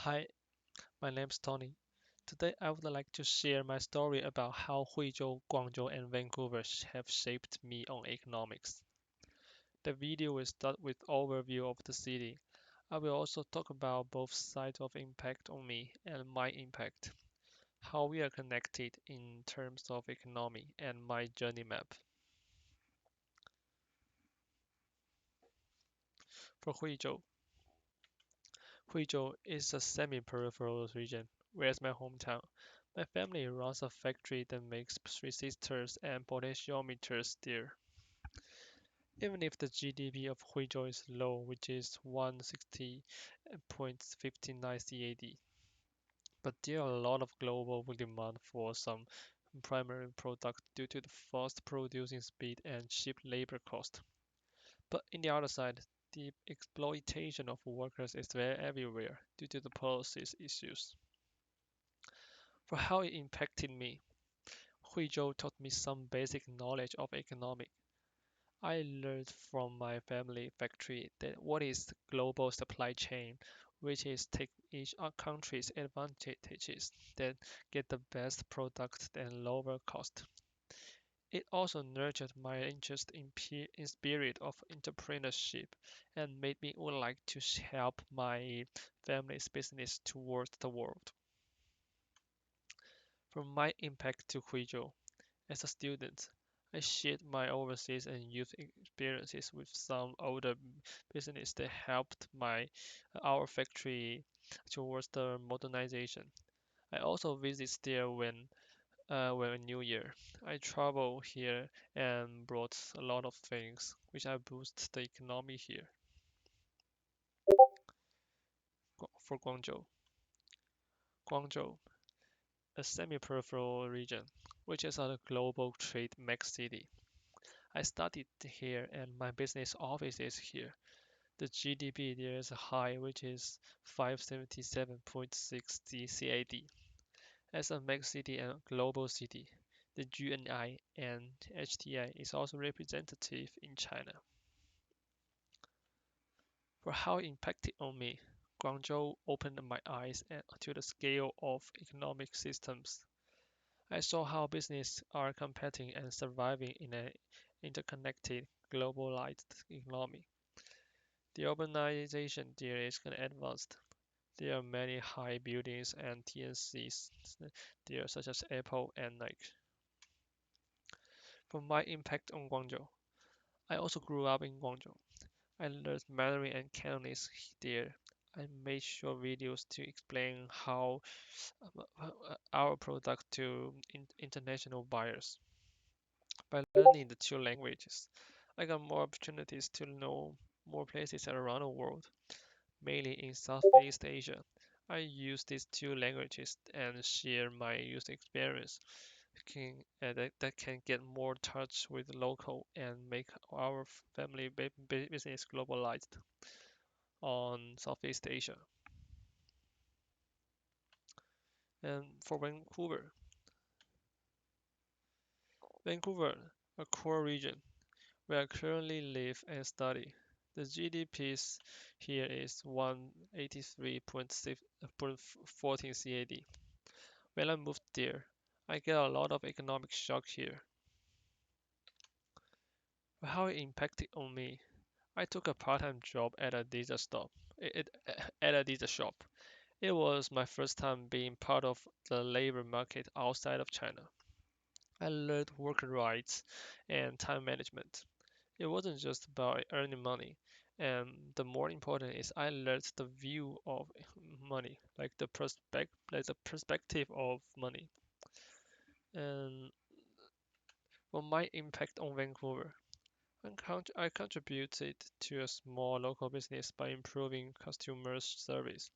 Hi, my name's Tony. Today I would like to share my story about how Huizhou, Guangzhou, and Vancouver have shaped me on economics. The video will start with overview of the city. I will also talk about both sides of impact on me and my impact, how we are connected in terms of economy, and my journey map. For Huizhou is a semi-peripheral region, whereas my hometown. My family runs a factory that makes resistors and potentiometers there. Even if the GDP of Huizhou is low, which is 160.59 CAD, but there are a lot of global demand for some primary product due to the fast producing speed and cheap labor cost. But in the other side, the exploitation of workers is very everywhere due to the policies issues. For how it impacted me, Huizhou taught me some basic knowledge of economics. I learned from my family factory that what is global supply chain, which is take each country's advantages that get the best product and lower cost. It also nurtured my interest in spirit of entrepreneurship and made me would like to help my family's business towards the world. From my impact to Huizhou, as a student, I shared my overseas and youth experiences with some older business that helped our factory towards the modernization. I also visit there when New Year. I travel here and brought a lot of things, which I boost the economy here. For Guangzhou, a semi-peripheral region, which is a global trade mega city. I studied here and my business office is here. The GDP there is high, which is 577.60 CAD. As a mega city and global city, the GNI and HTI is also representative in China. For how it impacted on me, Guangzhou opened my eyes to the scale of economic systems. I saw how businesses are competing and surviving in an interconnected, globalized economy. The urbanization there is advanced. There are many high buildings and TNCs there, such as Apple and Nike. From my impact on Guangzhou, I also grew up in Guangzhou. I learned Mandarin and Cantonese there. I made short videos to explain how our product to international buyers. By learning the two languages, I got more opportunities to know more places around the world, mainly in Southeast Asia. I use these two languages and share my user experience that can get more touch with local and make our family business globalized on Southeast Asia. And for Vancouver, a core region where I currently live and study. The GDP here is 183.14 CAD. When I moved there, I get a lot of economic shock here. How it impacted on me. I took a part-time job at a diesel stop. At a diesel shop. It was my first time being part of the labor market outside of China. I learned worker rights and time management. It wasn't just about earning money. And the more important is I learned the view of money, like the perspective of money. And for my impact on Vancouver, I contributed to a small local business by improving customer service.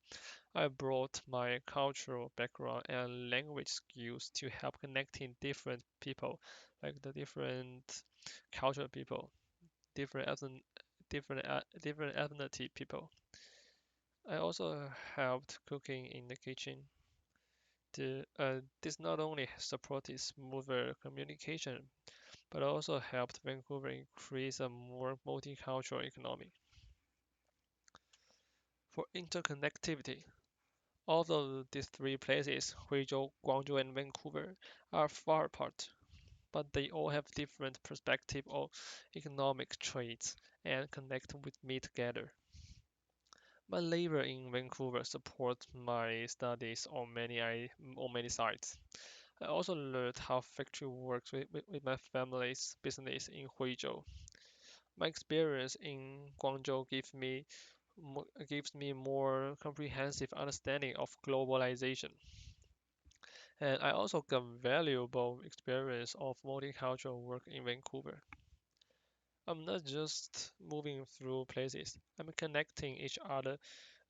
I brought my cultural background and language skills to help connecting different people, like the different cultural people, different different ethnicity people. I also helped cooking in the kitchen. This not only supported smoother communication, but also helped Vancouver increase a more multicultural economy. For interconnectivity, Although these three places, Huizhou, Guangzhou, and Vancouver, are far apart, but they all have different perspective of economic traits and connect with me together. My labor in Vancouver supports my studies on many sides. I also learned how factory works with my family's business in Huizhou. My experience in Guangzhou gives me more comprehensive understanding of globalization. And I also got valuable experience of multicultural work in Vancouver. I'm not just moving through places. I'm connecting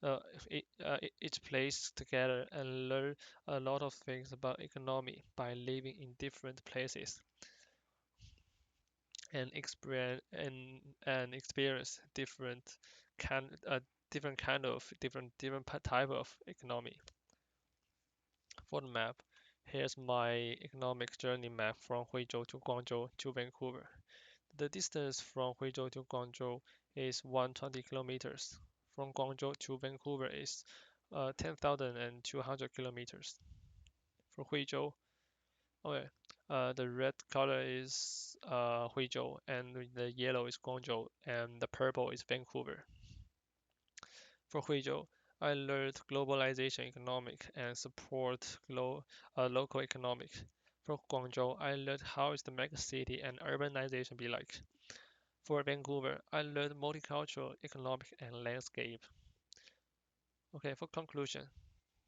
uh, each place together and learn a lot of things about economy by living in different places and experience kind different type of economy. For the map, here's my economic journey map from Huizhou to Guangzhou to Vancouver. The distance from Huizhou to Guangzhou is 120 kilometers. From Guangzhou to Vancouver is 10,200 kilometers. For Huizhou, okay, the red color is Huizhou, and the yellow is Guangzhou, and the purple is Vancouver. For Huizhou, I learned globalization economics and support local economics. For Guangzhou, I learned how is the mega city and urbanization be like. For Vancouver, I learned multicultural economic and landscape. Okay, for conclusion,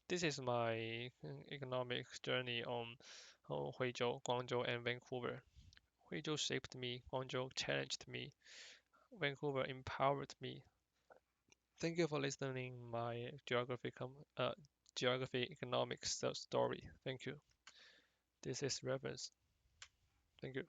this is my economic journey on Huizhou, Guangzhou, and Vancouver. Huizhou shaped me, Guangzhou challenged me, Vancouver empowered me. Thank you for listening my geography economics story. Thank you. This is reference. Thank you.